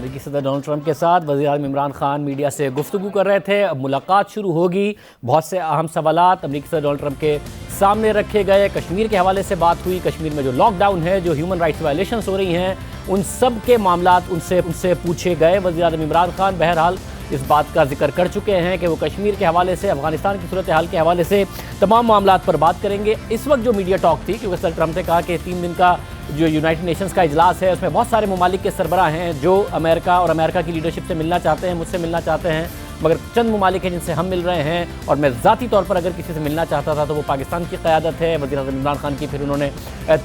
امریکی صدر Donald Trump کے ساتھ وزیر اعظم عمران خان میڈیا سے گفتگو کر رہے تھے. اب ملاقات شروع ہوگی. بہت سے اہم سوالات امریکی صدر ڈونلڈ ٹرمپ کے سامنے رکھے گئے. کشمیر کے حوالے سے بات ہوئی. کشمیر میں جو لاک ڈاؤن ہے, جو ہیومن رائٹس وائلیشنز ہو رہی ہیں, ان سب کے معاملات ان سے پوچھے گئے. وزیر اعظم عمران خان بہرحال اس بات کا ذکر کر چکے ہیں کہ وہ کشمیر کے حوالے سے, افغانستان کی صورتحال کے حوالے سے تمام معاملات پر بات کریں گے. اس وقت جو میڈیا ٹاک تھی, کیونکہ صدر ٹرمپ نے کہا کہ 3 دن کا جو یونائٹڈ نیشنز کا اجلاس ہے اس میں بہت سارے ممالک کے سربراہ ہیں جو امریکہ اور امریکہ کی لیڈرشپ سے ملنا چاہتے ہیں, مجھ سے ملنا چاہتے ہیں, مگر چند ممالک ہیں جن سے ہم مل رہے ہیں, اور میں ذاتی طور پر اگر کسی سے ملنا چاہتا تھا تو وہ پاکستان کی قیادت ہے. وزیر اعظم عمران خان کی پھر انہوں نے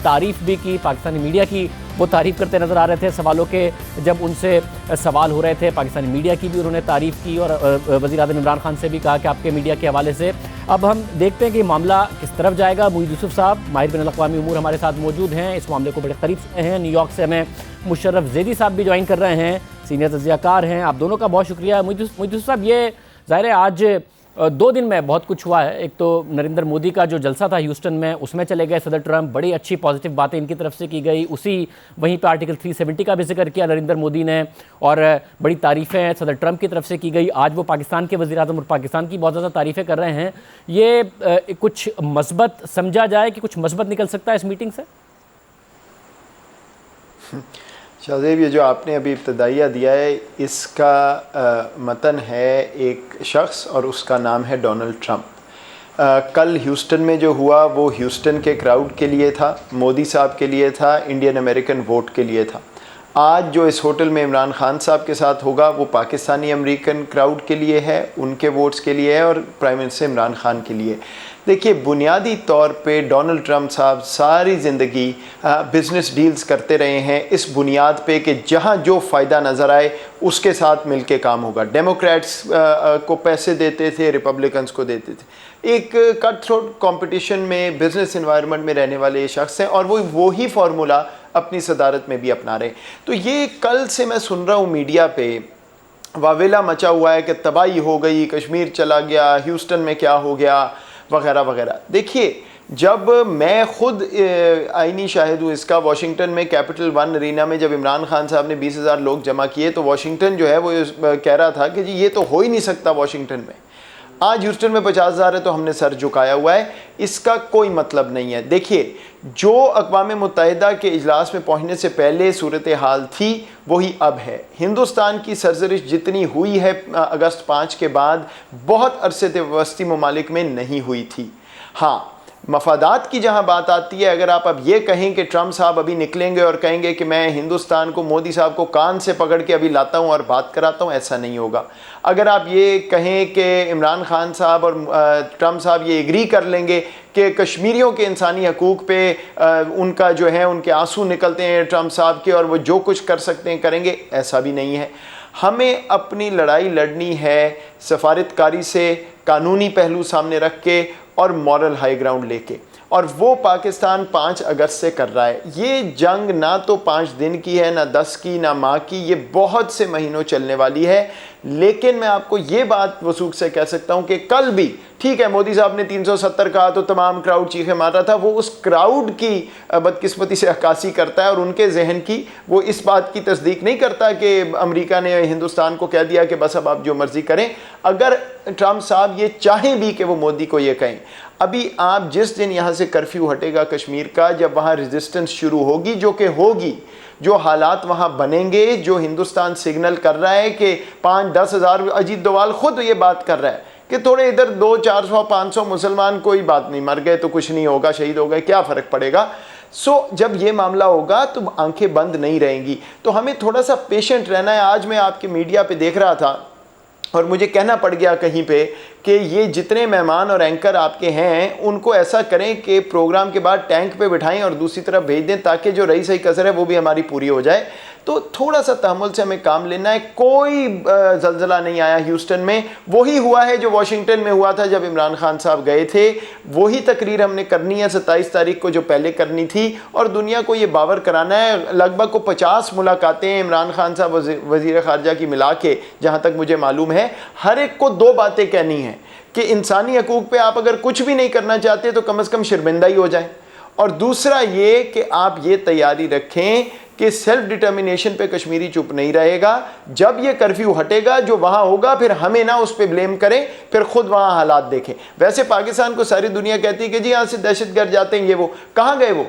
تعریف بھی کی. پاکستانی میڈیا کی وہ تعریف کرتے نظر آ رہے تھے سوالوں کے, جب ان سے سوال ہو رہے تھے. پاکستانی میڈیا کی بھی انہوں نے تعریف کی اور وزیر اعظم عمران خان سے بھی کہا کہ آپ کے میڈیا کے حوالے سے اب ہم دیکھتے ہیں کہ معاملہ کس طرف جائے گا. محیط یوسف صاحب ماہر بین الاقوامی امور ہمارے ساتھ موجود ہیں, اس معاملے کو بڑے قریب سے ہیں. نیو یارک سے ہمیں مشرف زیدی صاحب بھی جوائن کر رہے ہیں, سینئر تجزیہ کار ہیں. آپ دونوں کا بہت شکریہ. محیط یوسف صاحب, یہ ظاہر ہے آج 2 دن میں بہت کچھ ہوا ہے. ایک تو نریندر مودی کا جو جلسہ تھا ہیوسٹن میں, اس میں چلے گئے صدر ٹرمپ. بڑی اچھی پازیٹیو باتیں ان کی طرف سے کی گئی. وہیں پہ آرٹیکل 370 کا بھی ذکر کیا نریندر مودی نے, اور بڑی تعریفیں صدر ٹرمپ کی طرف سے کی گئی. آج وہ پاکستان کے وزیر اعظم اور پاکستان کی بہت زیادہ تعریفیں کر رہے ہیں. یہ کچھ مثبت سمجھا جائے کہ کچھ مثبت نکل سکتا ہے اس میٹنگ سے؟ شاہزیب, یہ جو آپ نے ابھی ابتدائیہ دیا ہے, اس کا متن ہے ایک شخص اور اس کا نام ہے ڈونلڈ ٹرمپ. کل ہیوسٹن میں جو ہوا وہ ہیوسٹن کے کراؤڈ کے لیے تھا, مودی صاحب کے لیے تھا, انڈین امریکن ووٹ کے لیے تھا. آج جو اس ہوٹل میں عمران خان صاحب کے ساتھ ہوگا وہ پاکستانی امریکن کراؤڈ کے لیے ہے, ان کے ووٹس کے لیے ہے, اور پرائم منسٹر عمران خان کے لیے. دیکھیے, بنیادی طور پہ ڈونلڈ ٹرمپ صاحب ساری زندگی بزنس ڈیلز کرتے رہے ہیں اس بنیاد پہ کہ جہاں جو فائدہ نظر آئے اس کے ساتھ مل کے کام ہوگا. ڈیموکریٹس کو پیسے دیتے تھے, ریپبلکنس کو دیتے تھے. ایک کٹ تھروٹ کمپٹیشن میں بزنس انوائرمنٹ میں رہنے والے یہ شخص ہیں, اور وہی فارمولا اپنی صدارت میں بھی اپنا رہے ہیں. تو یہ کل سے میں سن رہا ہوں میڈیا پہ واویلا مچا ہوا ہے کہ تباہی ہو گئی, کشمیر چلا گیا, ہیوسٹن میں کیا ہو گیا, وغیرہ وغیرہ. دیکھیے, جب میں خود آئینی شاہد ہوں اس کا, واشنگٹن میں کیپٹل 1 ارینا میں جب عمران خان صاحب نے 20,000 لوگ جمع کیے تو واشنگٹن جو ہے وہ کہہ رہا تھا کہ جی یہ تو ہو ہی نہیں سکتا واشنگٹن میں. آج ہیوسٹن میں 50,000 ہے تو ہم نے سر جھکایا ہوا ہے. اس کا کوئی مطلب نہیں ہے. دیکھیے, جو اقوام متحدہ کے اجلاس میں پہنچنے سے پہلے صورتحال تھی وہی اب ہے. ہندوستان کی سرزرش جتنی ہوئی ہے اگست 5 کے بعد, بہت عرصے سے وسطی ممالک میں نہیں ہوئی تھی. ہاں, مفادات کی جہاں بات آتی ہے, اگر آپ اب یہ کہیں کہ ٹرمپ صاحب ابھی نکلیں گے اور کہیں گے کہ میں ہندوستان کو, مودی صاحب کو کان سے پکڑ کے ابھی لاتا ہوں اور بات کراتا ہوں, ایسا نہیں ہوگا. اگر آپ یہ کہیں کہ عمران خان صاحب اور ٹرمپ صاحب یہ ایگری کر لیں گے کہ کشمیریوں کے انسانی حقوق پہ ان کا جو ہے ان کے آنسو نکلتے ہیں ٹرمپ صاحب کے, اور وہ جو کچھ کر سکتے ہیں کریں گے, ایسا بھی نہیں ہے. ہمیں اپنی لڑائی لڑنی ہے سفارتکاری سے, قانونی پہلو سامنے رکھ کے اور مورل ہائی گراؤنڈ لے کے, اور وہ پاکستان 5 اگست سے کر رہا ہے. یہ جنگ نہ تو 5 دن کی ہے, نہ 10 کی, نہ ماہ کی, یہ بہت سے مہینوں چلنے والی ہے. لیکن میں آپ کو یہ بات وثوق سے کہہ سکتا ہوں کہ کل بھی ٹھیک ہے مودی صاحب نے 370 کہا تو تمام کراؤڈ چیخیں مار رہا تھا, وہ اس کراؤڈ کی بدقسمتی سے عکاسی کرتا ہے, اور ان کے ذہن کی وہ اس بات کی تصدیق نہیں کرتا کہ امریکہ نے ہندوستان کو کہہ دیا کہ بس اب آپ جو مرضی کریں. اگر ٹرمپ صاحب یہ چاہیں بھی کہ وہ مودی کو یہ کہیں, ابھی آپ جس دن یہاں سے کرفیو ہٹے گا کشمیر کا, جب وہاں ریزسٹنس شروع ہوگی, جو کہ ہوگی, جو حالات وہاں بنیں گے, جو ہندوستان سگنل کر رہا ہے کہ 5-10 ہزار, اجیت دوال خود یہ بات کر رہا ہے کہ تھوڑے ادھر 200-400-500 مسلمان کوئی بات نہیں, مر گئے تو کچھ نہیں ہوگا, شہید ہو گئے کیا فرق پڑے گا. جب یہ معاملہ ہوگا تو آنکھیں بند نہیں رہیں گی. تو ہمیں تھوڑا سا پیشنٹ رہنا ہے. آج میں آپ کے میڈیا پہ دیکھ رہا تھا اور مجھے کہنا پڑ گیا کہیں پہ کہ یہ جتنے مہمان اور اینکر آپ کے ہیں ان کو ایسا کریں کہ پروگرام کے بعد ٹینک پہ بٹھائیں اور دوسری طرف بھیج دیں, تاکہ جو رہی صحیح کسر ہے وہ بھی ہماری پوری ہو جائے. تو تھوڑا سا تحمل سے ہمیں کام لینا ہے. کوئی زلزلہ نہیں آیا ہیوسٹن میں, وہی ہوا ہے جو واشنگٹن میں ہوا تھا جب عمران خان صاحب گئے تھے. وہی تقریر ہم نے کرنی ہے 27 تاریخ کو جو پہلے کرنی تھی, اور دنیا کو یہ باور کرانا ہے. لگ بھگ کو 50 ملاقاتیں عمران خان صاحب وزیر خارجہ کی ملا کے, جہاں تک مجھے معلوم ہے, ہر ایک کو 2 باتیں کہنی ہیں کہ انسانی حقوق پہ آپ اگر کچھ بھی نہیں کرنا چاہتے تو کم از کم شرمندہ ہی ہو جائیں, اور دوسرا یہ کہ آپ یہ تیاری رکھیں کہ سیلف ڈٹرمنیشن پہ کشمیری چپ نہیں رہے گا. جب یہ کرفیو ہٹے گا جو وہاں ہوگا پھر ہمیں نہ اس پہ بلیم کریں, پھر خود وہاں حالات دیکھیں. ویسے پاکستان کو ساری دنیا کہتی ہے کہ جی یہاں سے دہشت گرد جاتے ہیں, یہ وہ کہاں گئے وہ؟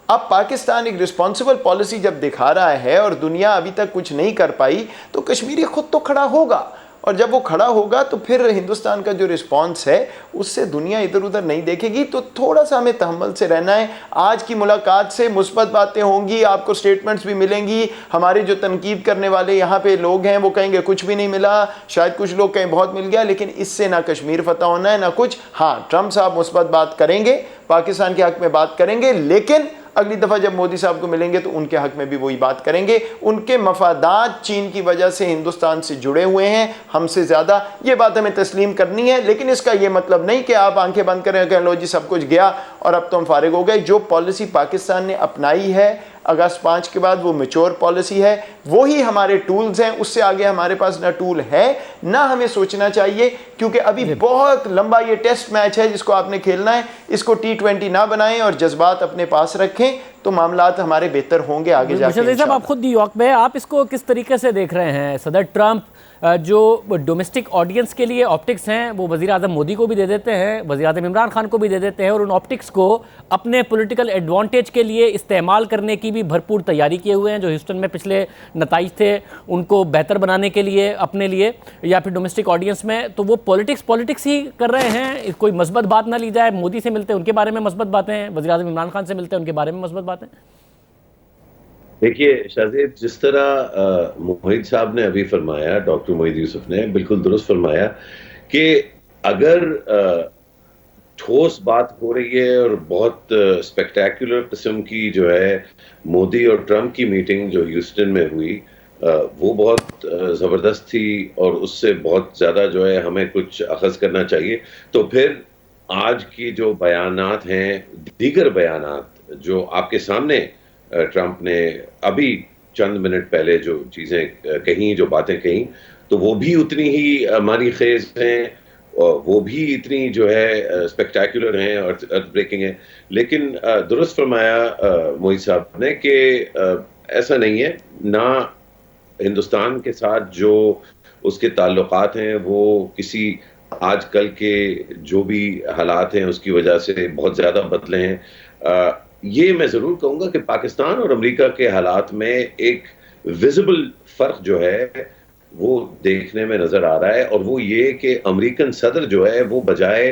اب پاکستان ایک رسپانسبل پالیسی جب دکھا رہا ہے اور دنیا ابھی تک کچھ نہیں کر پائی, تو کشمیری خود تو کھڑا ہوگا, اور جب وہ کھڑا ہوگا تو پھر ہندوستان کا جو رسپانس ہے اس سے دنیا ادھر ادھر نہیں دیکھے گی. تو تھوڑا سا ہمیں تحمل سے رہنا ہے. آج کی ملاقات سے مثبت باتیں ہوں گی, آپ کو سٹیٹمنٹس بھی ملیں گی. ہمارے جو تنقید کرنے والے یہاں پہ لوگ ہیں وہ کہیں گے کچھ بھی نہیں ملا, شاید کچھ لوگ کہیں بہت مل گیا, لیکن اس سے نہ کشمیر فتح ہونا ہے نہ کچھ. ہاں, ٹرمپ صاحب مثبت بات کریں گے, پاکستان کے حق میں بات کریں گے, لیکن اگلی دفعہ جب مودی صاحب کو ملیں گے تو ان کے حق میں بھی وہی بات کریں گے. ان کے مفادات چین کی وجہ سے ہندوستان سے جڑے ہوئے ہیں ہم سے زیادہ, یہ بات ہمیں تسلیم کرنی ہے. لیکن اس کا یہ مطلب نہیں کہ آپ آنکھیں بند کریں کہ لو جی سب کچھ گیا اور اب تو ہم فارغ ہو گئے. جو پالیسی پاکستان نے اپنائی ہے اگست 5 کے بعد وہ میچور پالیسی ہے, وہی ہمارے ٹولز ہیں. اس سے آگے ہمارے پاس نہ ٹول ہے نہ ہمیں سوچنا چاہیے, کیونکہ ابھی بہت لمبا یہ ٹیسٹ میچ ہے جس کو آپ نے کھیلنا ہے. اس کو T20 نہ بنائیں اور جذبات اپنے پاس رکھیں تو معاملات ہمارے بہتر ہوں گے آگے جا کے مشرف صاحب, آپ خود نیو یارک میں, آپ اس کو کس طریقے سے دیکھ رہے ہیں؟ صدر ٹرمپ جو ڈومیسٹک آڈینس کے لیے آپٹکس ہیں وہ وزیر اعظم مودی کو بھی دے دیتے ہیں, وزیر اعظم عمران خان کو بھی دے دیتے ہیں, اور ان آپٹکس کو اپنے پولیٹیکل ایڈوانٹیج کے لیے استعمال کرنے کی بھی بھرپور تیاری کیے ہوئے ہیں. جو ہیوسٹن میں پچھلے نتائج تھے ان کو بہتر بنانے کے لیے اپنے لیے یا پھر ڈومیسٹک آڈینس میں, تو وہ پولیٹکس ہی کر رہے ہیں. کوئی مثبت بات نہ لی جائے, مودی سے ملتے ہیں ان کے بارے میں مثبت باتیں ہیں, وزیر اعظم عمران خان سے ملتے ہیں ان کے بارے میں مثبت باتیں. دیکھیے شاہزیب, جس طرح محیط صاحب نے ابھی فرمایا, ڈاکٹر محیط یوسف نے بالکل درست فرمایا کہ اگر ٹھوس بات ہو رہی ہے اور بہت اسپیکٹیکولر قسم کی جو ہے مودی اور ٹرمپ کی میٹنگ جو ہیوسٹن میں ہوئی وہ بہت زبردست تھی, اور اس سے بہت زیادہ جو ہے ہمیں کچھ اخذ کرنا چاہیے. تو پھر آج کی جو بیانات ہیں, دیگر بیانات جو آپ کے سامنے ٹرمپ نے ابھی چند منٹ پہلے جو چیزیں کہیں, جو باتیں کہیں, تو وہ بھی اتنی ہی معنی خیز ہیں, وہ بھی اتنی جو ہے اسپیکٹیکولر ہیں اور ارتھ بریکنگ ہیں. لیکن درست فرمایا محیط صاحب نے کہ ایسا نہیں ہے, نہ ہندوستان کے ساتھ جو اس کے تعلقات ہیں وہ کسی آج کل کے جو بھی حالات ہیں اس کی وجہ سے بہت زیادہ بدلے ہیں. یہ میں ضرور کہوں گا کہ پاکستان اور امریکہ کے حالات میں ایک ویزیبل فرق جو ہے وہ دیکھنے میں نظر آ رہا ہے, اور وہ یہ کہ امریکن صدر جو ہے وہ بجائے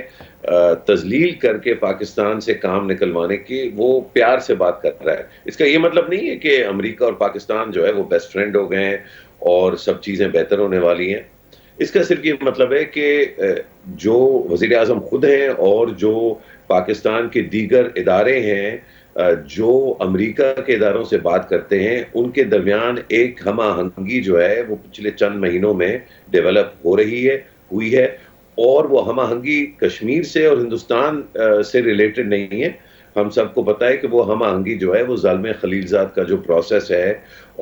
تذلیل کر کے پاکستان سے کام نکلوانے کے وہ پیار سے بات کر رہا ہے. اس کا یہ مطلب نہیں ہے کہ امریکہ اور پاکستان جو ہے وہ بیسٹ فرینڈ ہو گئے ہیں اور سب چیزیں بہتر ہونے والی ہیں. اس کا صرف یہ مطلب ہے کہ جو وزیر اعظم خود ہیں اور جو پاکستان کے دیگر ادارے ہیں جو امریکہ کے اداروں سے بات کرتے ہیں, ان کے درمیان ایک ہم آہنگی جو ہے وہ پچھلے چند مہینوں میں ڈیولپ ہوئی ہے, اور وہ ہم آہنگی کشمیر سے اور ہندوستان سے ریلیٹڈ نہیں ہے. ہم سب کو پتہ ہے کہ وہ ہم آہنگی جو ہے وہ ظالم خلیلزاد کا جو پروسیس ہے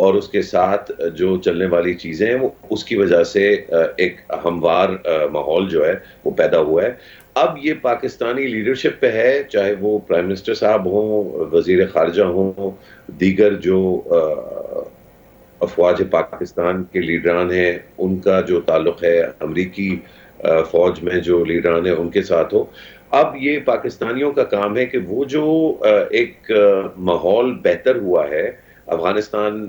اور اس کے ساتھ جو چلنے والی چیزیں ہیں وہ اس کی وجہ سے ایک ہموار ماحول جو ہے وہ پیدا ہوا ہے. اب یہ پاکستانی لیڈرشپ پہ ہے, چاہے وہ پرائم منسٹر صاحب ہوں, وزیر خارجہ ہوں, دیگر جو افواج پاکستان کے لیڈران ہیں ان کا جو تعلق ہے امریکی فوج میں جو لیڈران ہیں ان کے ساتھ ہو. اب یہ پاکستانیوں کا کام ہے کہ وہ جو ایک ماحول بہتر ہوا ہے افغانستان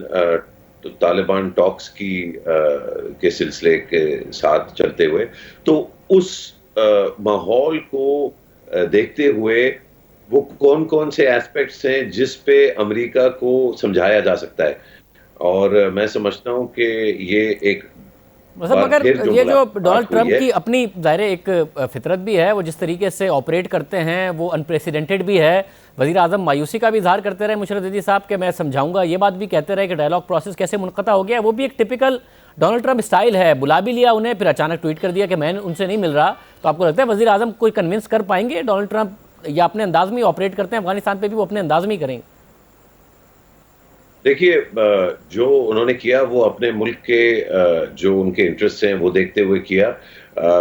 طالبان ٹاکس کے سلسلے کے ساتھ چلتے ہوئے, تو اس ماحول کو دیکھتے ہوئے وہ کون کون سے ایسپیکٹس ہیں جس پہ امریکہ کو سمجھایا جا سکتا ہے, اور میں سمجھتا ہوں کہ یہ ایک مگر یہ جو ڈونلڈ ٹرمپ کی اپنی ظاہر ایک فطرت بھی ہے, وہ جس طریقے سے آپریٹ کرتے ہیں وہ انپریسیڈنٹڈ بھی ہے. وزیر اعظم مایوسی کا بھی اظہار کرتے رہے مشرف عزیز صاحب کہ میں سمجھاؤں گا, یہ بات بھی کہتے رہے کہ ڈائلاگ پروسیس کیسے منقطع ہو گیا. وہ بھی ایک ٹپیکل ڈونلڈ ٹرمپ اسٹائل ہے, بلا بھی لیا انہیں پھر اچانک ٹویٹ کر دیا کہ میں ان سے نہیں مل رہا. تو آپ کو لگتا ہے وزیر اعظم کوئی کنونس کر پائیں گے ڈونلڈ ٹرمپ, یا اپنے انداز میں آپریٹ کرتے ہیں افغانستان پہ بھی وہ اپنے انداز میں ہی کریں گے؟ دیکھیے, جو انہوں نے کیا وہ اپنے ملک کے جو ان کے انٹرسٹ ہیں وہ دیکھتے ہوئے کیا.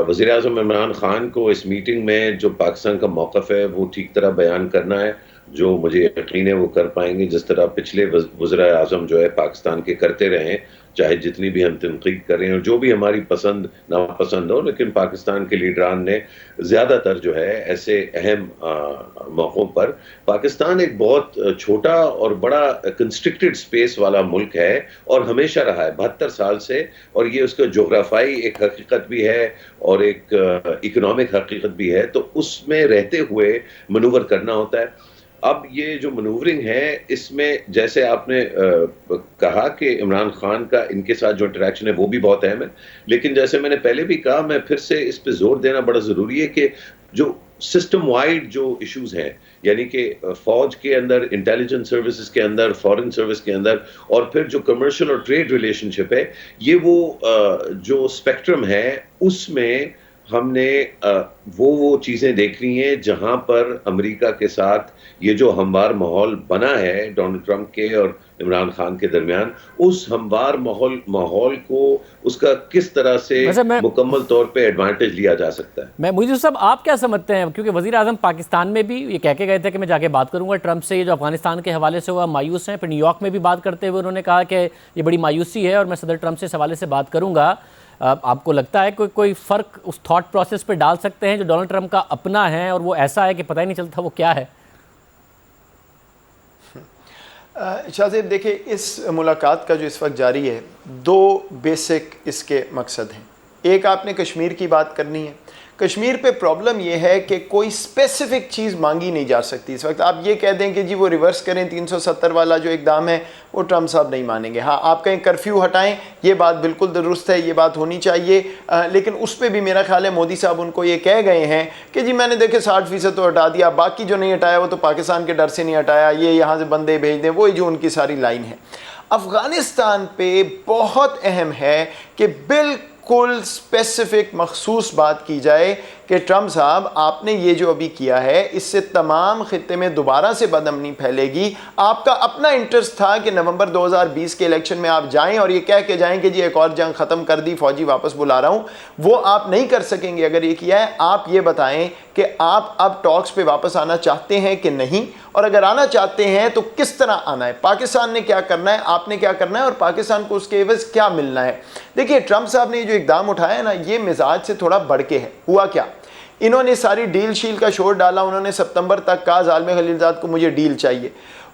وزیر اعظم عمران خان کو اس میٹنگ میں جو پاکستان کا موقف ہے وہ ٹھیک طرح بیان کرنا ہے. جو مجھے یقین ہے وہ کر پائیں گے، جس طرح پچھلے وزراء اعظم جو ہے پاکستان کے کرتے رہے ہیں، چاہے جتنی بھی ہم تنقید کریں اور جو بھی ہماری پسند ناپسند ہو، لیکن پاکستان کے لیڈران نے زیادہ تر جو ہے ایسے اہم موقعوں پر، پاکستان ایک بہت چھوٹا اور بڑا کنسٹرکٹڈ سپیس والا ملک ہے اور ہمیشہ رہا ہے 72 سال سے، اور یہ اس کا جغرافیائی ایک حقیقت بھی ہے اور ایک اکنامک حقیقت بھی ہے، تو اس میں رہتے ہوئے منور کرنا ہوتا ہے۔ اب یہ جو منورنگ ہے اس میں جیسے آپ نے کہا کہ عمران خان کا ان کے ساتھ جو انٹریکشن ہے وہ بھی بہت اہم ہے، لیکن جیسے میں نے پہلے بھی کہا، میں پھر سے اس پہ زور دینا بڑا ضروری ہے کہ جو سسٹم وائڈ جو ایشوز ہیں، یعنی کہ فوج کے اندر، انٹیلیجنس سروسز کے اندر، فورن سروس کے اندر، اور پھر جو کمرشل اور ٹریڈ ریلیشن شپ ہے، یہ وہ جو اسپیکٹرم ہے اس میں ہم نے وہ چیزیں دیکھنی ہیں جہاں پر امریکہ کے ساتھ یہ جو ہموار ماحول بنا ہے ڈونلڈ ٹرمپ کے اور عمران خان کے درمیان، اس ہموار ماحول کو اس کا کس طرح سے مکمل طور پہ ایڈوانٹیج لیا جا سکتا ہے۔ میں محیط صاحب آپ کیا سمجھتے ہیں، کیونکہ وزیر اعظم پاکستان میں بھی یہ کہہ کے گئے تھے کہ میں جا کے بات کروں گا ٹرمپ سے، یہ جو افغانستان کے حوالے سے ہوا مایوس ہیں، پھر نیو یارک میں بھی بات کرتے ہوئے انہوں نے کہا کہ یہ بڑی مایوسی ہے اور میں صدر ٹرمپ سے اس حوالے سے بات کروں گا۔ آپ کو لگتا ہے کوئی فرق اس تھاٹ پروسیس پہ ڈال سکتے ہیں جو ڈونلڈ ٹرمپ کا اپنا ہے اور وہ ایسا ہے کہ پتہ ہی نہیں چلتا وہ کیا ہے؟ شاہ زیب دیکھیں، اس ملاقات کا جو اس وقت جاری ہے، دو بیسک اس کے مقصد ہیں۔ ایک، آپ نے کشمیر کی بات کرنی ہے۔ کشمیر پہ پرابلم یہ ہے کہ کوئی اسپیسیفک چیز مانگی نہیں جا سکتی اس وقت۔ آپ یہ کہہ دیں کہ جی وہ ریورس کریں 370 والا جو اقدام ہے وہ ٹرمپ صاحب نہیں مانیں گے۔ ہاں، آپ کہیں کرفیو ہٹائیں، یہ بات بالکل درست ہے، یہ بات ہونی چاہیے، لیکن اس پہ بھی میرا خیال ہے مودی صاحب ان کو یہ کہہ گئے ہیں کہ جی میں نے دیکھے 60% تو ہٹا دیا، باقی جو نہیں ہٹایا وہ تو پاکستان کے ڈر سے نہیں ہٹایا، یہ یہاں سے بندے بھیج دیں، وہی جو ان کی ساری لائن ہے۔ افغانستان پہ بہت اہم ہے کہ بالکل اسپیسیفک مخصوص بات کی جائے کہ ٹرمپ صاحب آپ نے یہ جو ابھی کیا ہے اس سے تمام خطے میں دوبارہ سے بدامنی پھیلے گی۔ آپ کا اپنا انٹرسٹ تھا کہ نومبر 2020 کے الیکشن میں آپ جائیں اور یہ کہہ کے جائیں کہ جی ایک اور جنگ ختم کر دی، فوجی واپس بلا رہا ہوں، وہ آپ نہیں کر سکیں گے اگر یہ کیا ہے۔ آپ یہ بتائیں کہ آپ اب ٹاکس پہ واپس آنا چاہتے ہیں کہ نہیں، اور اگر آنا چاہتے ہیں تو کس طرح آنا ہے، پاکستان نے کیا کرنا ہے، آپ نے کیا کرنا ہے، اور پاکستان کو اس کے عوض کیا ملنا ہے۔ دیکھیے ٹرمپ صاحب نے جو اقدام اٹھایا ہے نا، یہ مزاج سے تھوڑا بڑھ کے ہے۔ ہوا کیا، انہوں نے ساری ڈیل شیل کا شور ڈالا، انہوں نے ستمبر تک کہا ظالم خلیلزاد کو مجھے ڈیل چاہیے،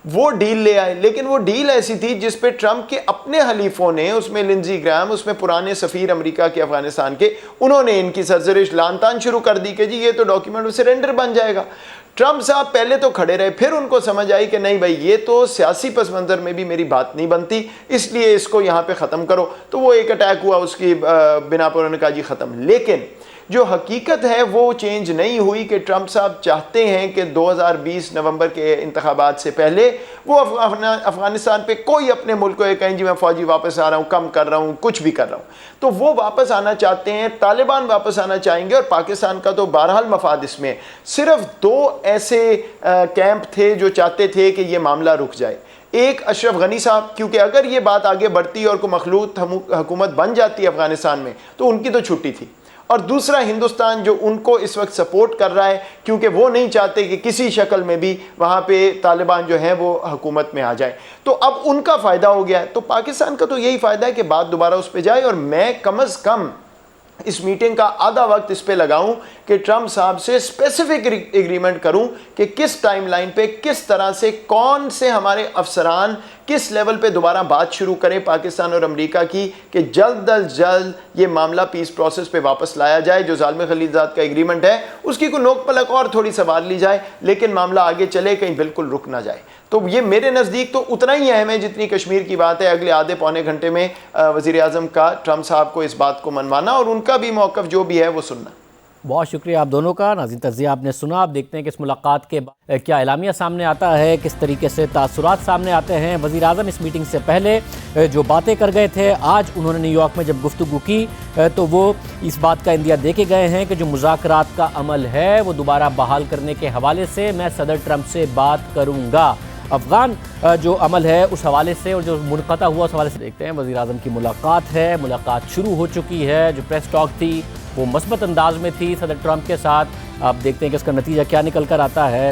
وہ ڈیل لے آئے، لیکن وہ ڈیل ایسی تھی جس پہ ٹرمپ کے اپنے حلیفوں نے، اس میں لنزی گرام، اس میں پرانے سفیر امریکہ کے افغانستان کے، انہوں نے ان کی سرزرش لان تان شروع کر دی کہ جی یہ تو ڈاکیومنٹ آف سرنڈر بن جائے گا۔ ٹرمپ صاحب پہلے تو کھڑے رہے، پھر ان کو سمجھ آئی کہ نہیں بھائی یہ تو سیاسی پس منظر میں بھی میری بات نہیں بنتی، اس لیے اس کو یہاں پہ ختم کرو، تو وہ ایک اٹیک ہوا اس کی بنا پر، انہوں نے کہا جی ختم۔ لیکن جو حقیقت ہے وہ چینج نہیں ہوئی کہ ٹرمپ صاحب چاہتے ہیں کہ 2020 نومبر کے انتخابات سے پہلے وہ افغانستان پہ کوئی اپنے ملک کو یہ کہیں جی میں فوجی واپس آ رہا ہوں، کم کر رہا ہوں، کچھ بھی کر رہا ہوں، تو وہ واپس آنا چاہتے ہیں، طالبان واپس آنا چاہیں گے، اور پاکستان کا تو بہرحال مفاد اس میں ہے۔ صرف دو ایسے کیمپ تھے جو چاہتے تھے کہ یہ معاملہ رک جائے۔ ایک اشرف غنی صاحب، کیونکہ اگر یہ بات آگے بڑھتی اور کوئی مخلوط حکومت بن جاتی ہے افغانستان میں تو ان کی تو چھٹی تھی، اور دوسرا ہندوستان جو ان کو اس وقت سپورٹ کر رہا ہے کیونکہ وہ نہیں چاہتے کہ کسی شکل میں بھی وہاں پہ طالبان جو ہیں وہ حکومت میں آ جائیں، تو اب ان کا فائدہ ہو گیا ہے۔ تو پاکستان کا تو یہی فائدہ ہے کہ بات دوبارہ اس پہ جائے، اور میں کم از کم اس میٹنگ کا آدھا وقت اس پہ لگاؤں کہ ٹرمپ صاحب سے اسپیسیفک ایگریمنٹ کروں کہ کس ٹائم لائن پہ، کس طرح سے، کون سے ہمارے افسران کس لیول پہ دوبارہ بات شروع کریں پاکستان اور امریکہ کی کہ جلد از جلد یہ معاملہ پیس پروسیس پہ واپس لایا جائے۔ جو ظالم خلیلزاد کا ایگریمنٹ ہے اس کی کوئی نوک پلک اور تھوڑی سنوار لی جائے، لیکن معاملہ آگے چلے، کہیں بالکل رک نہ جائے۔ تو یہ میرے نزدیک تو اتنا ہی اہم ہے جتنی کشمیر کی بات ہے۔ اگلے آدھے پونے گھنٹے میں وزیر اعظم کا ٹرمپ صاحب کو اس بات کو منوانا اور ان کا بھی موقف جو بھی ہے وہ سننا۔ بہت شکریہ آپ دونوں کا۔ ناظرین، تجزیہ آپ نے سنا، آپ دیکھتے ہیں کہ اس ملاقات کے بعد کیا اعلامیہ سامنے آتا ہے، کس طریقے سے تاثرات سامنے آتے ہیں۔ وزیر اعظم اس میٹنگ سے پہلے جو باتیں کر گئے تھے، آج انہوں نے نیو یارک میں جب گفتگو کی تو وہ اس بات کا اندیا دے کے گئے ہیں کہ جو مذاکرات کا عمل ہے وہ دوبارہ بحال کرنے کے حوالے سے میں صدر ٹرمپ سے بات کروں گا۔ افغان جو عمل ہے اس حوالے سے اور جو منقطع ہوا اس حوالے سے دیکھتے ہیں۔ وزیر اعظم کی ملاقات ہے، ملاقات شروع ہو چکی ہے، جو پریس ٹاک تھی وہ مثبت انداز میں تھی صدر ٹرمپ کے ساتھ۔ آپ دیکھتے ہیں کہ اس کا نتیجہ کیا نکل کر آتا ہے۔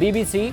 BBC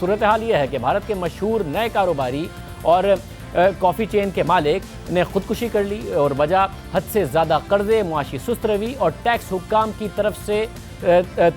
صورتحال یہ ہے کہ بھارت کے مشہور نئے کاروباری اور کافی چین کے مالک نے خودکشی کر لی، اور وجہ حد سے زیادہ قرضے، معاشی سست روی اور ٹیکس حکام کی طرف سے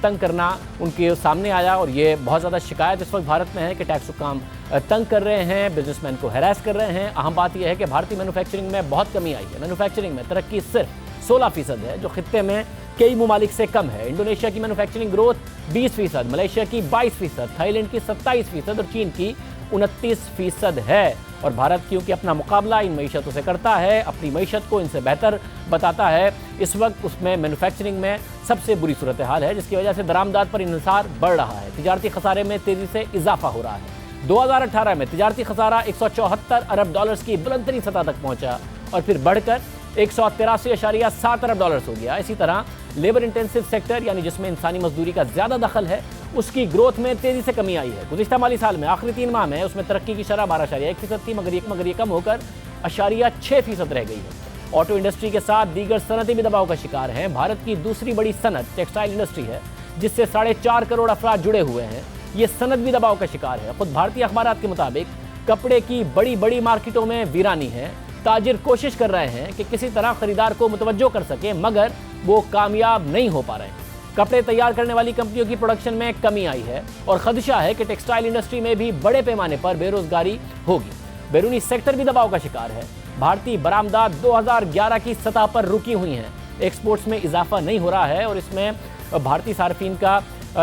تنگ کرنا ان کے سامنے آیا۔ اور یہ بہت زیادہ شکایت اس وقت بھارت میں ہے کہ ٹیکس حکام تنگ کر رہے ہیں، بزنس مین کو ہیراس کر رہے ہیں۔ اہم بات یہ ہے کہ بھارتی مینوفیکچرنگ میں بہت کمی آئی ہے۔ مینوفیکچرنگ میں ترقی صرف 16% ہے، جو خطے میں کئی ممالک سے کم ہے۔ انڈونیشیا کی مینوفیکچرنگ گروتھ 20%، ملیشیا کی 22%، تھائی لینڈ کی 27% اور چین کی 29% ہے۔ اور بھارت کیونکہ اپنا مقابلہ ان معیشتوں سے کرتا ہے، اپنی معیشت کو ان سے بہتر بتاتا ہے، اس وقت اس میں مینوفیکچرنگ میں سب سے بری صورتحال ہے، جس کی وجہ سے درآمدات پر انحصار بڑھ رہا ہے۔ تجارتی خسارے میں تیزی سے اضافہ ہو رہا ہے۔ 2018 میں تجارتی خسارہ 174 ارب ڈالرز کی بلند ترین سطح تک پہنچا اور پھر بڑھ کر 183.7 ارب ڈالرز ہو گیا۔ اسی طرح لیبر انٹینسو سیکٹر یعنی جس میں انسانی مزدوری کا زیادہ دخل ہے، اس کی گروتھ میں تیزی سے کمی آئی ہے۔ گزشتہ مالی سال میں آخری 3 ماہ میں اس میں ترقی کی شرح 12.1% تھی، مگر یہ کم ہو کر 0.6% رہ گئی ہے۔ آٹو انڈسٹری کے ساتھ دیگر صنعتیں بھی دباؤ کا شکار ہیں۔ بھارت کی دوسری بڑی صنعت ٹیکسٹائل انڈسٹری ہے، جس سے 4.5 کروڑ افراد جڑے ہوئے ہیں۔ یہ صنعت بھی دباؤ کا شکار ہے۔ خود بھارتی اخبارات کے مطابق کپڑے کی بڑی مارکیٹوں میں ویرانی ہے۔ تاجر کوشش کر رہے ہیں کہ کسی طرح خریدار کو متوجہ کر سکیں، مگر وہ کامیاب نہیں ہو پا رہے ہیں۔ کپڑے تیار کرنے والی کمپنیوں کی پروڈکشن میں کمی آئی ہے اور خدشہ ہے کہ ٹیکسٹائل انڈسٹری میں بھی بڑے پیمانے پر بے روزگاری ہوگی۔ بیرونی سیکٹر بھی دباؤ کا شکار ہے۔ بھارتی برآمدات 2011 کی سطح پر رکی ہوئی ہیں، ایکسپورٹس میں اضافہ نہیں ہو رہا ہے اور اس میں بھارتی صارفین کا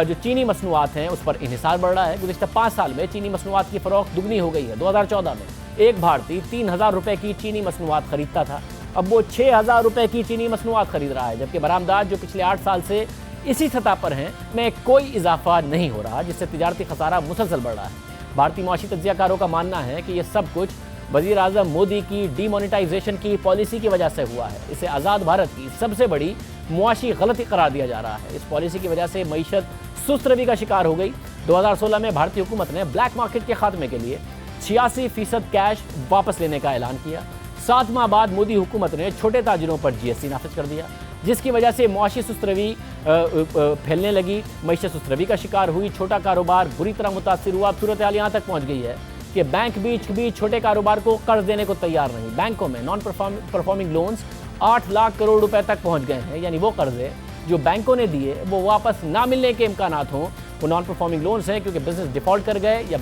جو چینی مصنوعات ہیں اس پر انحصار بڑھ رہا ہے۔ گزشتہ 5 سال میں چینی مصنوعات کی فروخت دگنی ہو گئی ہے۔ 2014 میں ایک بھارتی 3000 روپے کی چینی مصنوعات خریدتا تھا، اب وہ 6000 روپے کی چینی مصنوعات خرید رہا ہے، جبکہ برآمدات جو پچھلے 8 سال سے اسی سطح پر ہیں میں کوئی اضافہ نہیں ہو رہا، جس سے تجارتی خسارہ مسلسل بڑھ رہا ہے۔ بھارتی معاشی تجزیہ کاروں کا ماننا ہے کہ یہ سب کچھ وزیر اعظم مودی کی ڈی مونیٹائزیشن کی پالیسی کی وجہ سے ہوا ہے۔ اسے آزاد بھارت کی سب سے بڑی معاشی غلطی قرار دیا جا رہا ہے۔ اس پالیسی کی وجہ سے معیشت سست روی کا شکار ہو گئی۔ 2016 میں بھارتی حکومت نے بلیک مارکیٹ کے خاتمے کے لیے 86% کیش واپس لینے کا اعلان کیا۔ 7 ماہ بعد مودی حکومت نے چھوٹے تاجروں پر GST نافذ کر دیا، جس کی وجہ سے معاشی سست روی پھیلنے لگی، معیشت سست روی کا شکار ہوئی، چھوٹا کاروبار بری طرح متاثر ہوا۔ اب صورتحال یہاں تک پہنچ گئی ہے کہ بینک بھی چھوٹے کاروبار کو قرض دینے کو تیار نہیں۔ بینکوں میں non performing loans 8 lakh crore روپے تک پہنچ گئے ہیں، یعنی وہ قرضے جو بینکوں نے دیے وہ واپس نہ ملنے کے امکانات ہوں، وہ نان پرفارمنگ لونز ہیں، کیونکہ بزنس ڈیفالٹ کر گئے یا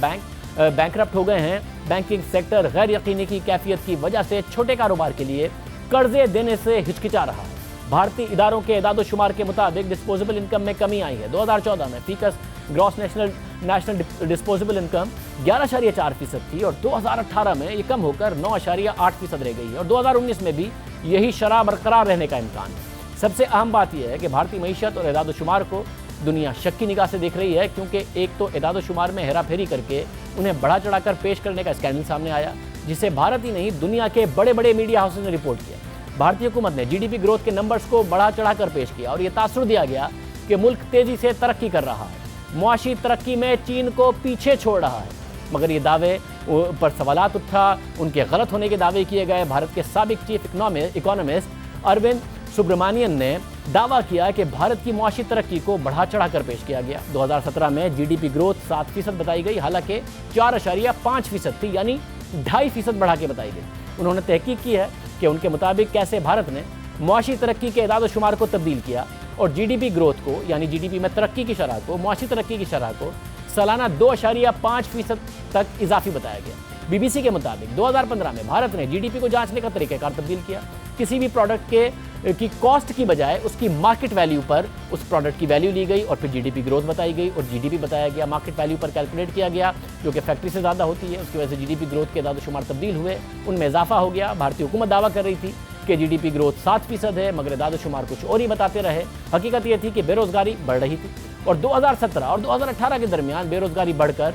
بینکرپٹ ہو گئے ہیں۔ بینکنگ سیکٹر غیر یقینی کی کیفیت کی وجہ سے چھوٹے کاروبار کے لیے قرضے دینے سے ہچکچا رہا ہے۔ بھارتی اداروں کے اعداد و شمار کے مطابق ڈسپوزیبل انکم میں کمی آئی ہے۔ 2014 میں فیکس گراس نیشنل ڈسپوزیبل انکم 11.4% تھی اور 2018 میں یہ کم ہو کر 9.8% رہ گئی ہے اور 2019 میں بھی یہی شرح برقرار رہنے کا امکان ہے۔ سب سے اہم بات یہ ہے کہ بھارتی معیشت اور اعداد و شمار کو دنیا شک کی نگاہ سے دیکھ رہی ہے، کیونکہ ایک تو اعداد و شمار میں ہیرا پھیری کر کے انہیں بڑھا چڑھا کر پیش کرنے کا اسکینڈل سامنے آیا، جسے بھارت ہی نہیں دنیا کے بڑے میڈیا ہاؤسز نے رپورٹ کیا۔ بھارتی حکومت نے GDP گروتھ کے نمبرز کو بڑھا چڑھا کر پیش کیا اور یہ تاثر دیا گیا کہ ملک تیزی سے ترقی کر رہا ہے، معاشی ترقی میں چین کو پیچھے چھوڑ رہا ہے، مگر یہ دعوے پر سوالات اٹھا، ان کے غلط ہونے کے دعوے کیے گئے۔ بھارت کے سابق چیف اکانومسٹ اروند سبرامانین نے دعویٰ کیا کہ بھارت کی معاشی ترقی کو بڑھا چڑھا کر پیش کیا گیا۔ 2017 میں GDP گروتھ 7% بتائی گئی، حالانکہ 4.5% تھی، یعنی 2.5% بڑھا کے بتائی گئی۔ انہوں نے تحقیق کی ہے کہ ان کے مطابق کیسے بھارت نے معاشی ترقی کے اعداد و شمار کو تبدیل کیا اور GDP گروتھ کو، یعنی GDP میں ترقی کی شرح کو، معاشی ترقی کی شرح کو سالانہ 2.5% تک اضافی بتایا گیا۔ BBC کے مطابق 2015 میں بھارت نے GDP کو جانچنے کا طریقہ کار تبدیل کیا۔ کسی بھی پروڈکٹ کی کاسٹ کی بجائے اس کی مارکیٹ ویلیو پر اس پروڈکٹ کی ویلیو لی گئی اور پھر GDP گروتھ بتائی گئی اور GDP بتایا گیا، مارکیٹ ویلیو پر کیلکولیٹ کیا گیا، جو کہ فیکٹری سے زیادہ ہوتی ہے۔ اس کی وجہ سے GDP گروتھ کے اعداد و شمار تبدیل ہوئے، ان میں اضافہ ہو گیا۔ بھارتی حکومت دعویٰ کر رہی تھی کہ GDP گروتھ 7% ہے، مگر اعداد و شمار کچھ اور ہی بتاتے رہے۔ حقیقت یہ تھی کہ بے روزگاری بڑھ رہی تھی اور 2017 اور 2018 کے درمیان بے روزگاری بڑھ کر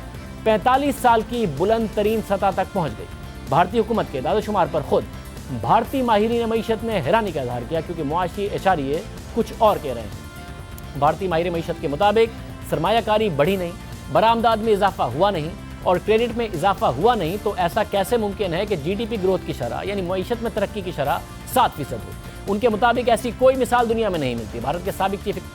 45 سال کی بلند ترین سطح تک پہنچ گئی۔ بھارتی حکومت کے اعداد و شمار پر خود بھارتی ماہرین معیشت نے حیرانی کا اظہار کیا، کیونکہ معاشی اشاریے کچھ اور کہہ رہے ہیں۔ بھارتی ماہر معیشت کے مطابق سرمایہ کاری بڑھی نہیں، برآمدات میں اضافہ ہوا نہیں اور کریڈٹ میں اضافہ ہوا نہیں، تو ایسا کیسے ممکن ہے کہ GDP گروتھ کی شرح یعنی معیشت میں ترقی کی شرح 7% ہو؟ ان کے مطابق ایسی کوئی مثال دنیا میں نہیں ملتی۔ بھارت کے سابق چیف